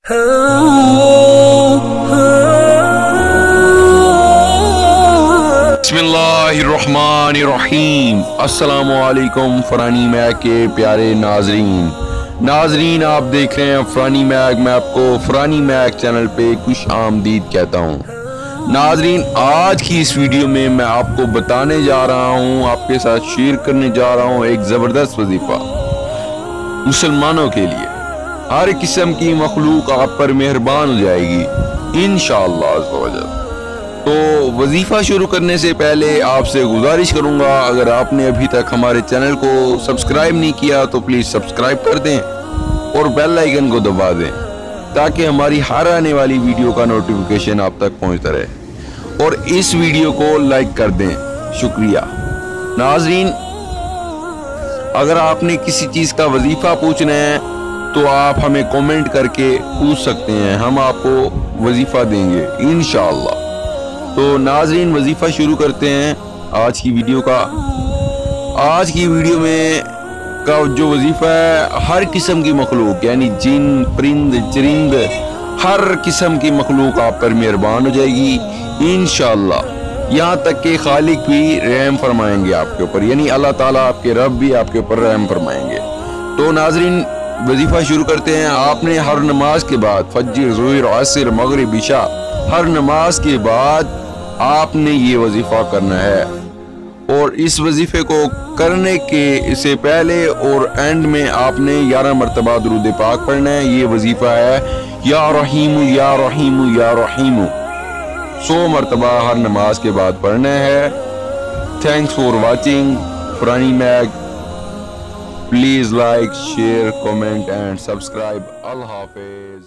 बिस्मिल्लाहिर्रहमानिर्रहीम। अस्सलामुअलैकुम फरानी मैग के प्यारे नाजरीन आप देख रहे हैं फरानी मैग। मैं आपको फरानी मैग चैनल पे खुश आमदीद कहता हूँ। नाजरीन, आज की इस वीडियो में मैं आपको बताने जा रहा हूँ, आपके साथ शेयर करने जा रहा हूँ एक ज़बरदस्त वजीफ़ा मुसलमानों के लिए। हर किस्म की मखलूक आप पर मेहरबान हो जाएगी इंशाअल्लाह अज़्ज़ व जल। तो वजीफ़ा शुरू करने से पहले आपसे गुजारिश करूंगा, अगर आपने अभी तक हमारे चैनल को सब्सक्राइब नहीं किया तो प्लीज़ सब्सक्राइब कर दें और बेल आइकन को दबा दें ताकि हमारी हर आने वाली वीडियो का नोटिफिकेशन आप तक पहुंचता रहे, और इस वीडियो को लाइक कर दें। शुक्रिया। नाजरीन, अगर आपने किसी चीज़ का वजीफ़ा पूछना है तो आप हमें कमेंट करके पूछ सकते हैं, हम आपको वजीफ़ा देंगे इंशाअल्लाह। तो नाजरीन, वजीफ़ा शुरू करते हैं आज की वीडियो का। आज की वीडियो में का जो वजीफ़ा है, हर किस्म की मखलूक यानी जिन, परिंद, चरिंद, हर किस्म की मखलूक आप पर मेहरबान हो जाएगी इंशाअल्लाह। यहाँ तक कि खालिक भी रहम फरमाएंगे आपके ऊपर, यानी अल्लाह ताला आपके रब भी आपके ऊपर रहम फरमाएंगे। तो नाजरीन, वजीफ़ा शुरू करते हैं। आपने हर नमाज के बाद, फज्र, ज़ोहर, असर, मगरिब, इशा, हर नमाज के बाद आपने ये वजीफ़ा करना है, और इस वजीफ़े को करने के से पहले और एंड में आपने 11 मरतबा दुरूद पाक पढ़ना है। ये वजीफ़ा है या रहीमु या रहीमु या रहीमु, 100 मरतबा हर नमाज के बाद पढ़ना है। थैंक्स फॉर वॉचिंग फरानी मैग। Please like, share, comment and subscribe. अल्लाह हाफिज़।